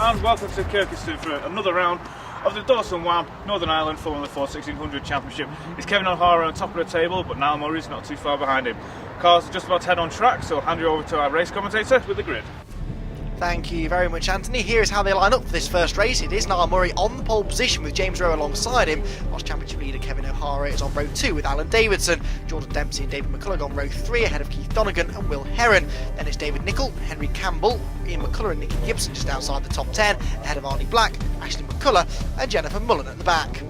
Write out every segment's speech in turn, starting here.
and welcome to Kirkistown for another round of the Dawson WAM Northern Ireland Formula 4 1600 Championship. It's Kevin O'Hara on top of the table, but Niall Murray's not too far behind him. Cars are just about to head on track, so I'll hand you over to our race commentator with the grid. Thank you very much, Anthony. Here is how they line up for this first race. It is Niall Murray on the pole position with James Rowe alongside him, whilst Championship leader Kevin O'Hara is on row 2 with Alan Davidson. Jordan Dempsey and David McCullough on row 3 ahead of Keith Donegan and Will Heron. Then it's David Nicol, Henry Campbell, Ian McCullough and Nicky Gibson just outside the top 10, ahead of Arnie Black, Ashley McCullough and Jennifer Mullen at the back.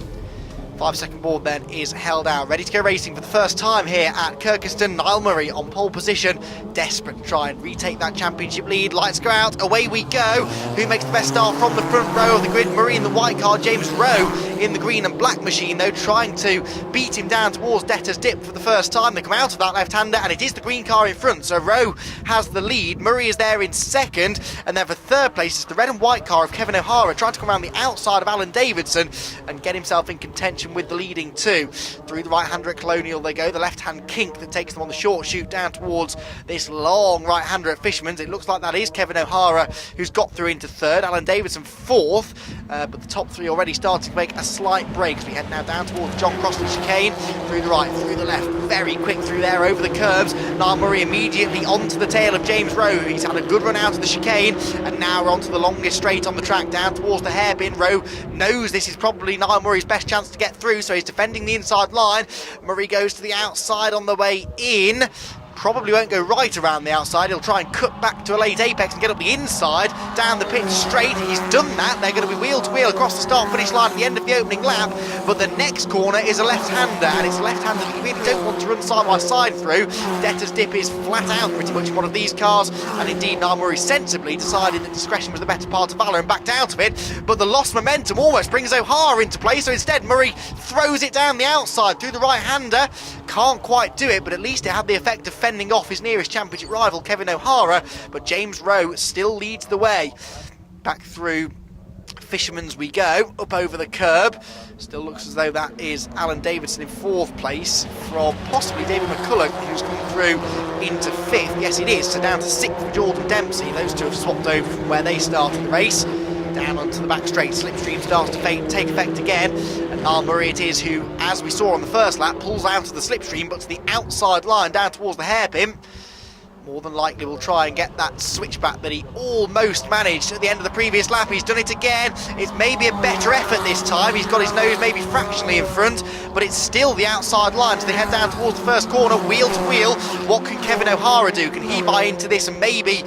5-second board then is held out, ready to go racing for the first time here at Kirkistown. Niall Murray on pole position, desperate to try and retake that championship lead. Lights go out, away we go. Who makes the best start from the front row of the grid? Murray in the white car, James Rowe in the green and black machine though, trying to beat him down towards Debtor's Dip for the first time. They come out of that left-hander and it is the green car in front, so Rowe has the lead. Murray is there in second, and then for third place is the red and white car of Kevin O'Hara, trying to come around the outside of Alan Davidson and get himself in contention with the leading two. Through the right-hander at Colonial they go, the left-hand kink that takes them on the short shoot down towards this long right-hander at Fisherman's. It looks like that is Kevin O'Hara who's got through into third, Alan Davidson fourth, but the top three already starting to make a slight break as we head now down towards John Crossley chicane. Through the right, through the left, very quick through there over the curbs. Niall Murray immediately onto the tail of James Rowe. He's had a good run out of the chicane and now we're onto the longest straight on the track down towards the hairpin. Rowe knows this is probably Niall Murray's best chance to get through, so he's defending the inside line. Murray goes to the outside on the way in. Probably won't go right around the outside. He'll try and cut back to a late apex and get up the inside, down the pitch straight. He's done that. They're going to be wheel to wheel across the start finish line at the end of the opening lap, but the next corner is a left-hander, and it's a left-hander that you really don't want to run side by side through. Debtor's Dip is flat out pretty much in one of these cars, and indeed Niall Murray sensibly decided that discretion was the better part of valour and backed out of it, but the lost momentum almost brings O'Hara into play, so instead Murray throws it down the outside through the right-hander. Can't quite do it, but at least it had the effect of fending off his nearest championship rival Kevin O'Hara, but James Rowe still leads the way. Back through Fisherman's we go, up over the curb. Still looks as though that is Alan Davidson in fourth place from possibly David McCullough, who's come through into fifth. Yes it is, so down to sixth for Jordan Dempsey. Those two have swapped over from where they started the race. Down onto the back straight, slipstream starts to take effect again, and Niall Murray it is who, as we saw on the first lap, pulls out of the slipstream but to the outside line down towards the hairpin. More than likely will try and get that switchback that he almost managed at the end of the previous lap. He's done it again. It's maybe a better effort this time. He's got his nose maybe fractionally in front, but it's still the outside line, so they head down towards the first corner, wheel to wheel. What can Kevin O'Hara do? Can he buy into this and maybe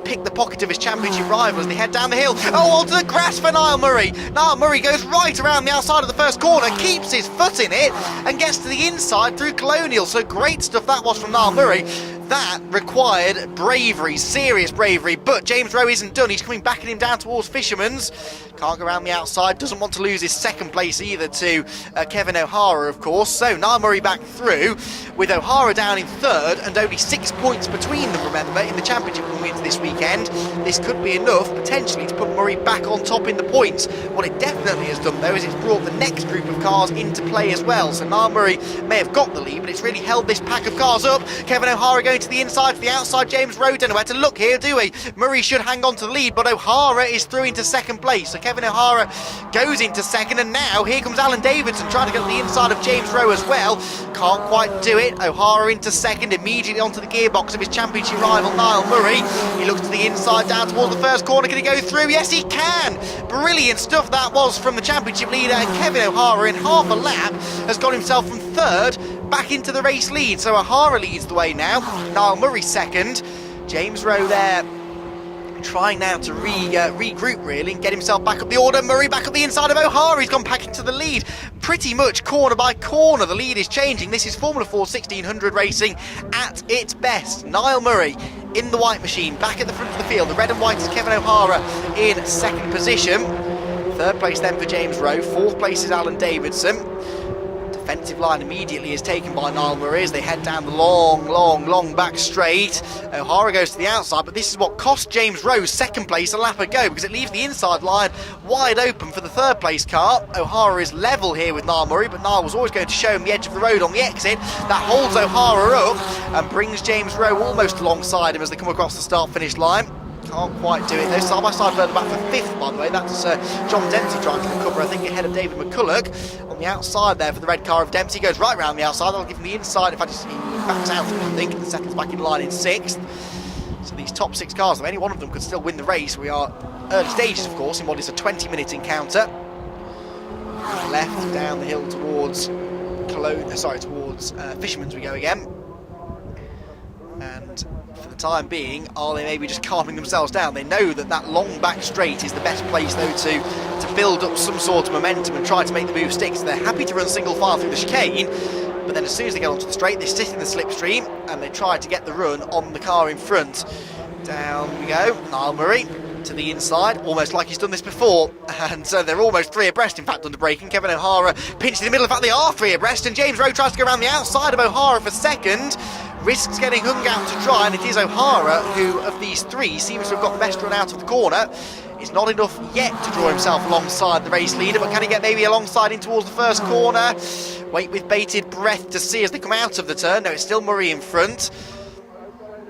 pick the pocket of his championship rival as they head down the hill? Oh, onto the grass for Niall Murray. Niall Murray goes right around the outside of the first corner, keeps his foot in it and gets to the inside through Colonial. So great stuff that was from Niall Murray. That required bravery, serious bravery, but James Rowe isn't done. He's coming back at him down towards Fisherman's. Can't go around the outside, doesn't want to lose his second place either to Kevin O'Hara, of course. So Niall Murray back through, with O'Hara down in third and only 6 points between them, remember, in the championship coming into this weekend. This could be enough, potentially, to put Murray back on top in the points. What it definitely has done, though, is it's brought the next group of cars into play as well. So Niall Murray may have got the lead, but it's really held this pack of cars up. Kevin O'Hara going to the inside, to the outside, James Rowe. Don't know where to look here, do we? Murray should hang on to the lead, but O'Hara is through into second place. So Kevin O'Hara goes into second, and now here comes Alan Davidson trying to get the inside of James Rowe as well. Can't quite do it. O'Hara into second, immediately onto the gearbox of his championship rival Niall Murray. He looks to the inside down towards the first corner. Can he go through? Yes, he can. Brilliant stuff that was from the championship leader, and Kevin O'Hara in half a lap has got himself from third back into the race lead. So O'Hara leads the way now. Niall Murray second. James Rowe there trying now to regroup really and get himself back up the order. Murray back up the inside of O'Hara. He's gone back into the lead pretty much corner by corner. The lead is changing. This is Formula 4 1600 racing at its best. Niall Murray in the white machine back at the front of the field. The red and white is Kevin O'Hara in second position. Third place then for James Rowe. Fourth place is Alan Davidson. Defensive line immediately is taken by Niall Murray as they head down the long back straight. O'Hara goes to the outside, but this is what cost James Rowe second place a lap ago, because it leaves the inside line wide open for the third place car. O'Hara is level here with Niall Murray, but Niall was always going to show him the edge of the road on the exit. That holds O'Hara up and brings James Rowe almost alongside him as they come across the start-finish line. Can't quite do it though. Side by side further back for 5th, by the way. That's John Dempsey trying to recover, I think, ahead of David McCulloch. On the outside there for the red car of Dempsey. Goes right round the outside. That'll give him the inside. In fact, he backs out, I think, and settles back in line in 6th. So these top 6 cars, though, any one of them could still win the race. We are early stages, of course, in what is a 20-minute encounter. Left down the hill towards towards Fisherman's we go again. And for the time being, are they maybe just calming themselves down? They know that that long back straight is the best place, though, to build up some sort of momentum and try to make the move stick. So they're happy to run single file through the chicane, but then as soon as they get onto the straight, they sit in the slipstream and they try to get the run on the car in front. Down we go, Niall Murray to the inside, almost like he's done this before, and they're almost 3 abreast, in fact, under braking. Kevin O'Hara pinched in the middle. In fact, they are 3 abreast, and James Rowe tries to go around the outside of O'Hara for 2nd, risks getting hung out to dry, and it is O'Hara who, of these 3, seems to have got the best run out of the corner. It's not enough yet to draw himself alongside the race leader, but can he get maybe alongside in towards the first corner? Wait with bated breath to see as they come out of the turn. No, it's still Murray in front.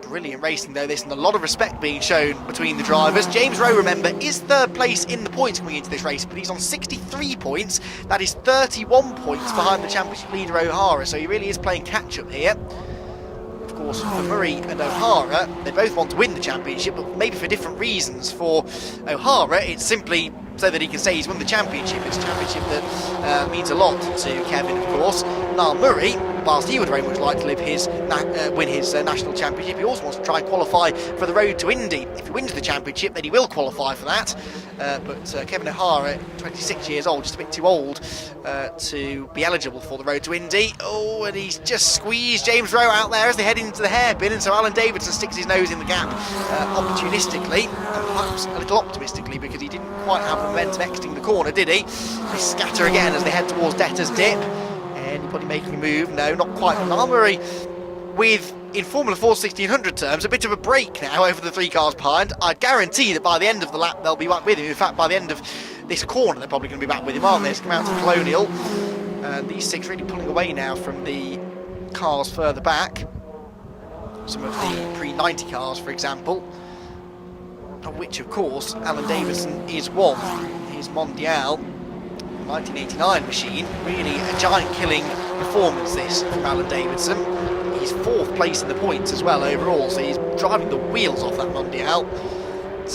Brilliant racing though this, and a lot of respect being shown between the drivers. James Rowe, remember, is 3rd place in the points coming into this race, but he's on 63 points. That is 31 points behind the championship leader O'Hara, so he really is playing catch up here. Of course, for Murray and O'Hara, they both want to win the championship, but maybe for different reasons. For O'Hara, it's simply so that he can say he's won the championship. It's a championship that means a lot to Kevin, of course. Niall Murray, whilst he would very much like to win his national championship, he also wants to try and qualify for the road to Indy. If he wins the championship, then he will qualify for that. But Kevin O'Hara, 26 years old, just a bit too old to be eligible for the road to Indy. Oh, and he's just squeezed James Rowe out there as they head into the hairpin, and so Alan Davidson sticks his nose in the gap opportunistically, and perhaps a little optimistically, because he didn't quite have the momentum exiting the corner, did he? They scatter again as they head towards Debtor's Dip. Anybody making a move? No, not quite. Niall Murray with, in Formula 4 1600 terms, a bit of a break now over the 3 cars behind. I guarantee that by the end of the lap they'll be back with him. In fact, by the end of this corner they're probably going to be back with him, aren't they? It's come out to Colonial, and these 6 really pulling away now from the cars further back. Some of the pre-90 cars, for example, of which, of course, Alan Davidson is one. His Mondial 1989 machine, really a giant-killing performance this from Alan Davidson. He's 4th place in the points as well overall, so he's driving the wheels off that Mondial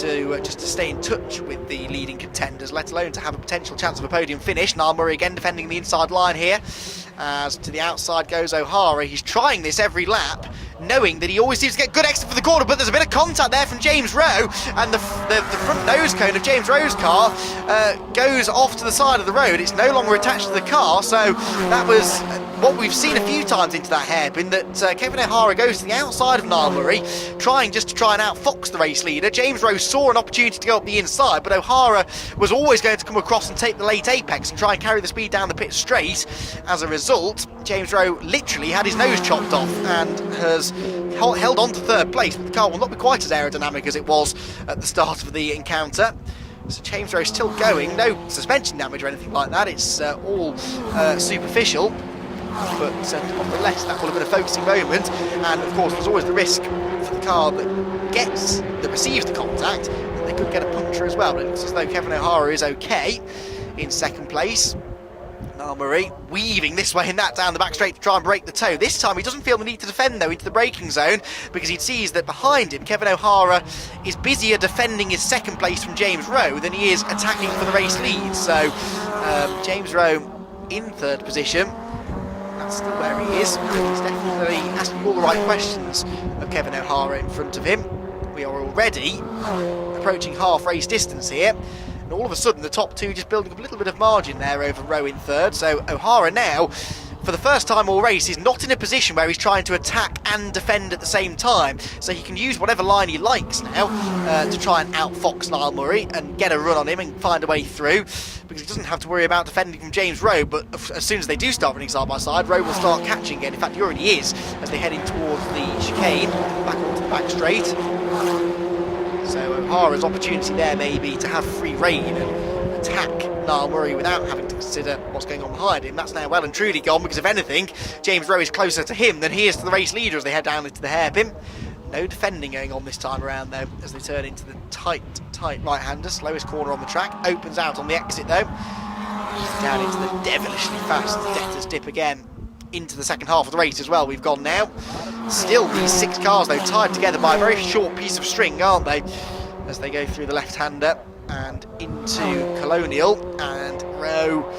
to just to stay in touch with the leading contenders, let alone to have a potential chance of a podium finish. Niall Murray again defending the inside line here. As to the outside goes O'Hara. He's trying this every lap, knowing that he always seems to get good exit for the corner, but there's a bit of contact there from James Rowe, and the front nose cone of James Rowe's car goes off to the side of the road. It's no longer attached to the car, so that was what we've seen a few times into that hairpin, that Kevin O'Hara goes to the outside of Niall Murray, trying and outfox the race leader. James Rowe saw an opportunity to go up the inside, but O'Hara was always going to come across and take the late apex and try and carry the speed down the pit straight. As a result, James Rowe literally had his nose chopped off and has held on to 3rd place, but the car will not be quite as aerodynamic as it was at the start of the encounter. So James Rowe still going, no suspension damage or anything like that, it's all superficial, but nonetheless that will have been a focusing moment. And of course there's always the risk for the car that receives the contact that they could get a puncture as well, but it looks as though Kevin O'Hara is okay in 2nd place. Niall Murray weaving this way and that down the back straight to try and break the toe. This time he doesn't feel the need to defend though into the braking zone, because he sees that behind him Kevin O'Hara is busier defending his 2nd place from James Rowe than he is attacking for the race lead. So James Rowe in 3rd position. That's still where he is, but he's definitely asking all the right questions of Kevin O'Hara in front of him. We are already approaching half race distance here. And all of a sudden the top 2 just building up a little bit of margin there over Rowe in 3rd. So O'Hara now, for the first time all race, is not in a position where he's trying to attack and defend at the same time. So he can use whatever line he likes now to try and outfox Niall Murray and get a run on him and find a way through, because he doesn't have to worry about defending from James Rowe. But as soon as they do start running side by side, Rowe will start catching again. In fact, he already is, as they head in towards the chicane, back onto the back straight. So O'Hara's opportunity there may be to have free rein and attack Niall Murray without having to consider what's going on behind him. That's now well and truly gone, because if anything, James Rowe is closer to him than he is to the race leader as they head down into the hairpin. No defending going on this time around though, as they turn into the tight right-hander. Slowest corner on the track, opens out on the exit though. Down into the devilishly fast Debtors Dip again. Into the second half of the race as well we've gone now. Still these 6 cars though tied together by a very short piece of string, aren't they? As they go through the left-hander and into Colonial, and Rowe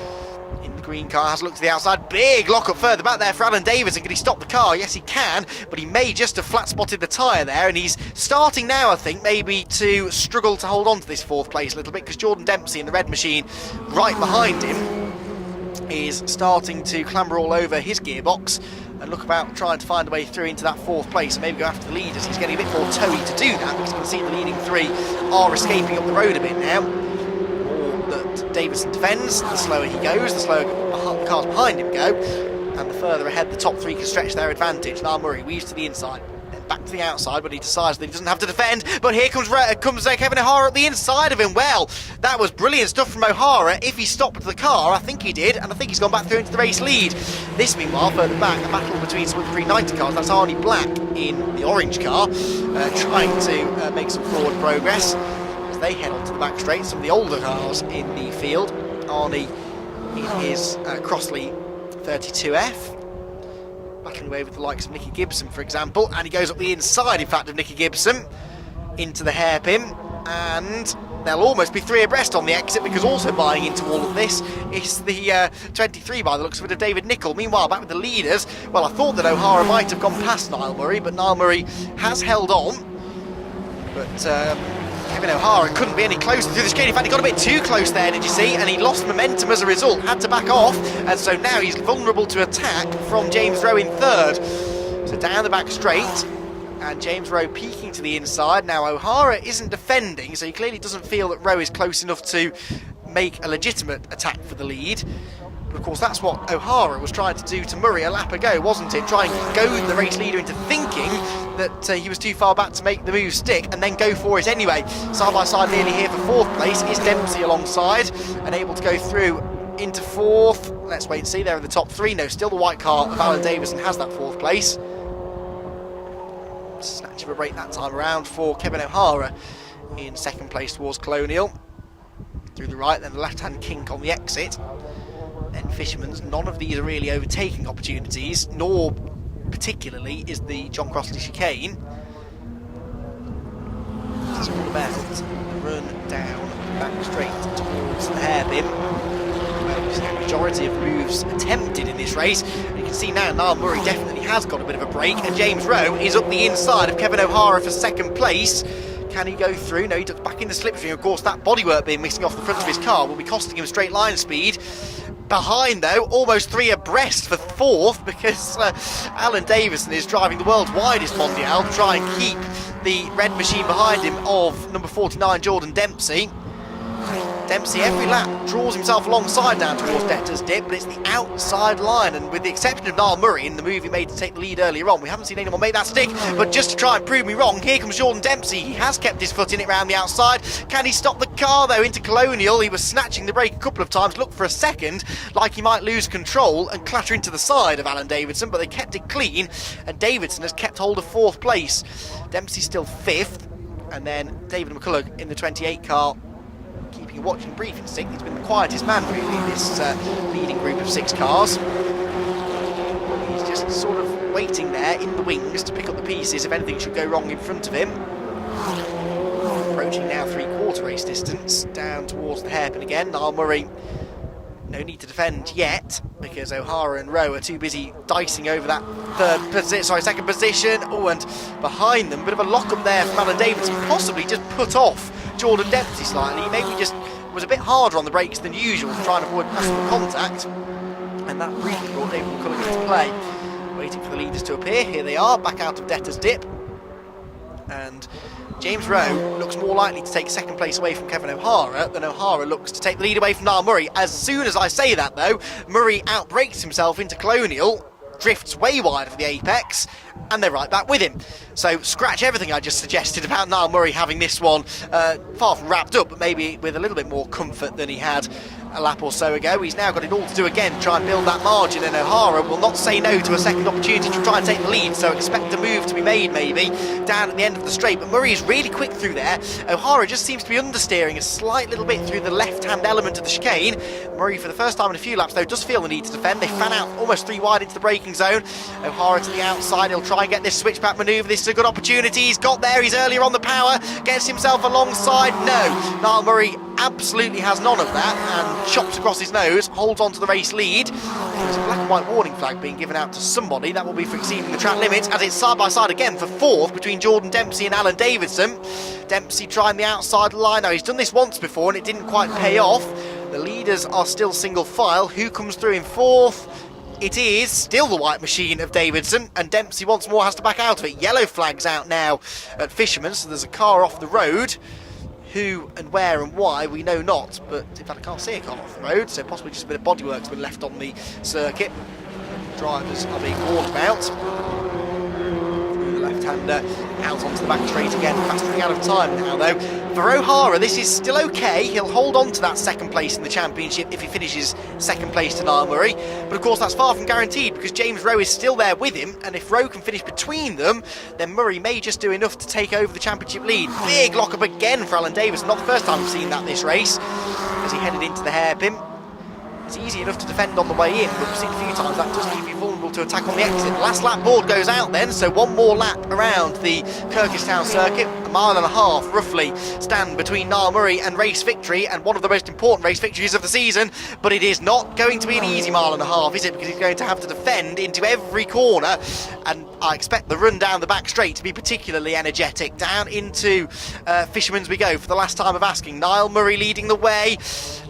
in the green car has looked to the outside. Big lock up further back there for Alan Davidson. Can he stop the car? Yes he can, but he may just have flat spotted the tyre there, and he's starting now I think maybe to struggle to hold on to this 4th place a little bit, because Jordan Dempsey in the red machine right behind him is starting to clamber all over his gearbox and look about trying to find a way through into that 4th place, and maybe go after the leaders. He's getting a bit more toey to do that, because you can see the leading 3 are escaping up the road a bit now. Or that Davidson defends, the slower he goes, the slower the cars behind him go, and the further ahead the top 3 can stretch their advantage. Niall Murray weaves to the inside, then back to the outside, but he decides that he doesn't have to defend. But here comes Kevin O'Hara at the inside of him. Well, that was brilliant stuff from O'Hara. If he stopped the car, I think he did, and I think he's gone back through into the race lead. This, meanwhile, further back, a battle between some of the 390 cars. That's Arnie Black in the orange car, trying to make some forward progress as they head onto the back straight. Some of the older cars in the field. Arnie in his Crossley 32F. Battling away with the likes of Nicky Gibson, for example, and he goes up the inside, in fact, of Nicky Gibson into the hairpin, and they'll almost be 3 abreast on the exit, because also buying into all of this is the 23 by the looks of it of David Nicol. Meanwhile, back with the leaders, well, I thought that O'Hara might have gone past Niall Murray, but Niall Murray has held on, but Kevin O'Hara couldn't be any closer through the screen. In fact, he got a bit too close there, did you see? And he lost momentum as a result, had to back off, and so now he's vulnerable to attack from James Rowe in 3rd. So down the back straight, and James Rowe peeking to the inside. Now O'Hara isn't defending, so he clearly doesn't feel that Rowe is close enough to make a legitimate attack for the lead. But of course that's what O'Hara was trying to do to Murray a lap ago, wasn't it? Try and goad the race leader into thinking that he was too far back to make the move stick, and then go for it anyway. Side by side nearly here for 4th place is Dempsey alongside, and able to go through into 4th. Let's wait and see. They're in the top 3. No, still the white car of Alan Davidson has that 4th place. Snatch of a break that time around for Kevin O'Hara in 2nd place towards Colonial. Through the right, then the left-hand kink on the exit. Then Fisherman's. None of these are really overtaking opportunities, nor particularly is the John Crossley chicane. It's all about the run down back straight towards the hairpin. The majority of moves attempted in this race. You can see now Niall Murray definitely has got a bit of a break, and James Rowe is up the inside of Kevin O'Hara for 2nd place. Can he go through? No, he ducks back in the slipstream. Of course, that bodywork being missing off the front of his car will be costing him straight line speed. Behind, though, almost 3 abreast for 4th, because Alan Davidson is driving the world's widest Mondial to try and keep the red machine behind him of number 49, Jordan Dempsey. Dempsey every lap draws himself alongside down towards Debtors Dip, but it's the outside line, and with the exception of Niall Murray in the move he made to take the lead earlier on, we haven't seen anyone make that stick. But just to try and prove me wrong, here comes Jordan Dempsey. He has kept his foot in it round the outside. Can he stop the car though into Colonial? He was snatching the brake a couple of times, looked for a second like he might lose control and clatter into the side of Alan Davidson, but they kept it clean, and Davidson has kept hold of 4th place. Dempsey's still 5th, and then David McCullough in the 28 car keeping a watching brief instinct. He's been the quietest man really in this leading group of 6 cars. He's just sort of waiting there in the wings to pick up the pieces if anything should go wrong in front of him. Approaching now 3/4 race distance down towards the hairpin again. Niall Murray, no need to defend yet, because O'Hara and Rowe are too busy dicing over that 2nd position. Oh, and behind them, bit of a lock-up there from Alan Davidson, possibly just put off Jordan Dempsey slightly. Maybe just was a bit harder on the brakes than usual to try and avoid possible contact, and that briefly brought David McCullough into play. Waiting for the leaders to appear. Here they are, back out of Debtors Dip, and James Rowe looks more likely to take 2nd place away from Kevin O'Hara than O'Hara looks to take the lead away from Niall Murray. As soon as I say that though, Murray outbrakes himself into Colonial, drifts way wide of the apex, and they're right back with him. So scratch everything I just suggested about Niall Murray having this one far from wrapped up, but maybe with a little bit more comfort than he had a lap or so ago. He's now got it all to do again to try and build that margin, and O'Hara will not say no to a second opportunity to try and take the lead, so expect a move to be made maybe down at the end of the straight. But Murray is really quick through there. O'Hara just seems to be understeering a slight little bit through the left-hand element of the chicane. Murray, for the first time in a few laps though, does feel the need to defend. They fan out almost 3 wide into the braking zone. O'Hara to the outside, he'll try and get this switchback manoeuvre. This is a good opportunity. He's got there, he's earlier on the power, gets himself alongside. No, Niall Murray absolutely has none of that and chops across his nose, holds on to the race lead. There's a black and white warning flag being given out to somebody. That will be for exceeding the track limits, as it's side by side again for 4th between Jordan Dempsey and Alan Davidson. Dempsey trying the outside line. Now, he's done this once before and it didn't quite pay off. The leaders are still single file. Who comes through in 4th? It is still the white machine of Davidson, and Dempsey once more has to back out of it. Yellow flags out now at Fisherman, so there's a car off the road. Who and where and why we know not, but in fact I can't see a car off the road, so possibly just a bit of bodywork's been left on the circuit. Drivers are being warned about. The left-hander out onto the back straight again, fast running out of time now though. For O'Hara, this is still okay. He'll hold on to that second place in the championship if he finishes second place to Niall Murray. But of course that's far from guaranteed, because James Rowe is still there with him, and if Rowe can finish between them, then Murray may just do enough to take over the championship lead. Big lock-up again for Alan Davis. Not the first time we've seen that this race, as he headed into the hairpin. It's easy enough to defend on the way in, but we've seen a few times that does leave you vulnerable to attack on the exit. The last lap board goes out then, so one more lap around the Kirkistown circuit. 1.5 miles roughly stand between Niall Murray and race victory, and one of the most important race victories of the season. But it is not going to be an easy 1.5 miles, is it? Because he's going to have to defend into every corner, and I expect the run down the back straight to be particularly energetic. Down into Fisherman's we go for the last time of asking. Niall Murray leading the way.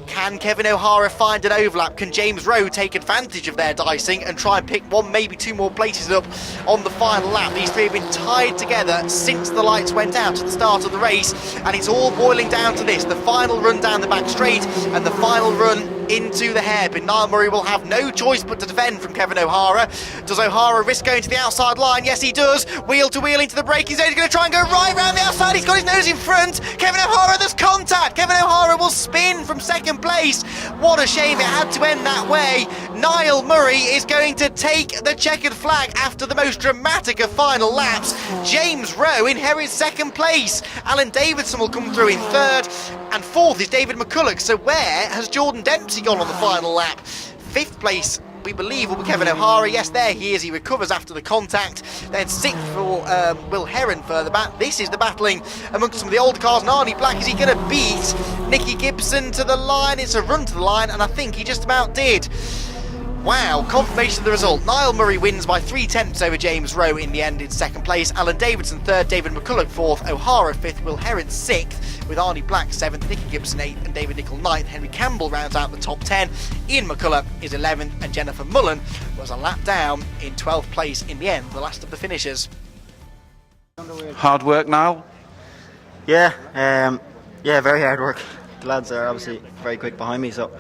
Can Kevin O'Hara find an overlap? Can James Rowe take advantage of their dicing and try and pick 1, maybe 2 more places up on the final lap? These three have been tied together since the lights went out at the start of the race, and it's all boiling down to this: the final run down the back straight and the final run into the hairpin. Niall Murray will have no choice but to defend from Kevin O'Hara. Does O'Hara risk going to the outside line? Yes, he does. Wheel to wheel into the braking zone. He's going to try and go right round the outside. He's got his nose in front. Kevin O'Hara, there's contact. Kevin O'Hara will spin from second place. What a shame it had to end that way. Niall Murray is going to take the checkered flag after the most dramatic of final laps. James Rowe inherits second place. Alan Davidson will come through in 3rd, and 4th is David McCulloch. So where has Jordan Dempsey gone on the final lap? 5th place, we believe, will be Kevin O'Hara. Yes, there he is. He recovers after the contact. Then 6th for Will Heron further back. This is the battling amongst some of the older cars. And Arnie Black, is he going to beat Nicky Gibson to the line? It's a run to the line, and I think he just about did. Wow, confirmation of the result. Niall Murray wins by 3/10 over James Rowe in the end in second place. Alan Davidson 3rd, David McCulloch 4th, O'Hara 5th, Will Heron 6th, with Arnie Black 7th, Nicky Gibson 8th, and David Nicol 9th. Henry Campbell rounds out the top 10. Ian McCulloch is 11th, and Jennifer Mullen was a lap down in 12th place in the end, the last of the finishers. Hard work, Niall? Yeah, very hard work. The lads are obviously very quick behind me, so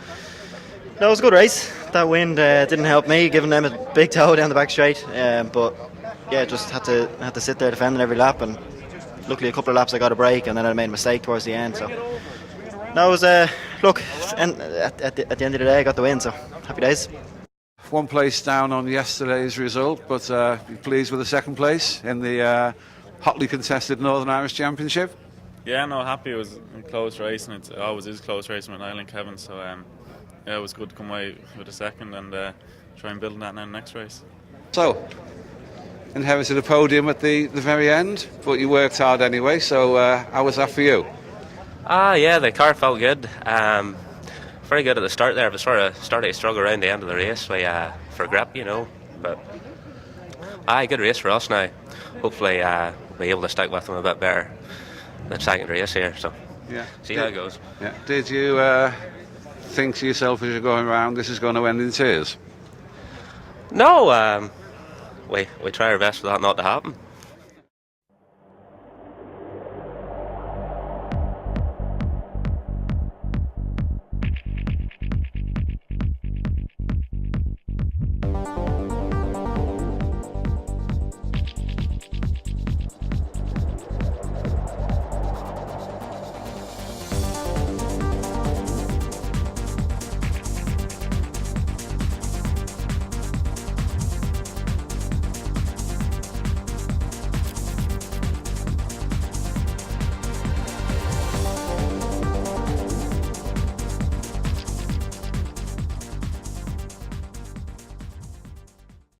that was a good race. That wind didn't help me, giving them a big toe down the back straight. But yeah, just had to sit there defending every lap, and luckily a couple of laps I got a break, and then I made a mistake towards the end. So that was look, and at the end of the day I got the win, so happy days. 1 place down on yesterday's result, but be pleased with the second place in the hotly contested Northern Irish Championship. Yeah, no, happy. It was a close race, and it always is close racing with Niall and Kevin. So yeah, it was good to come away with a second and try and build on that now in the next race. So, inherited a podium at the very end, but you worked hard anyway. So how was that for you? Yeah, the car felt good. Very good at the start there, but sort of started to struggle around the end of the race for grip, you know. But good race for us now. Hopefully we'll be able to stick with them a bit better the second race here. So yeah, see how it goes. Yeah. Did you think to yourself as you're going around, this is going to end in tears? No, we try our best for that not to happen.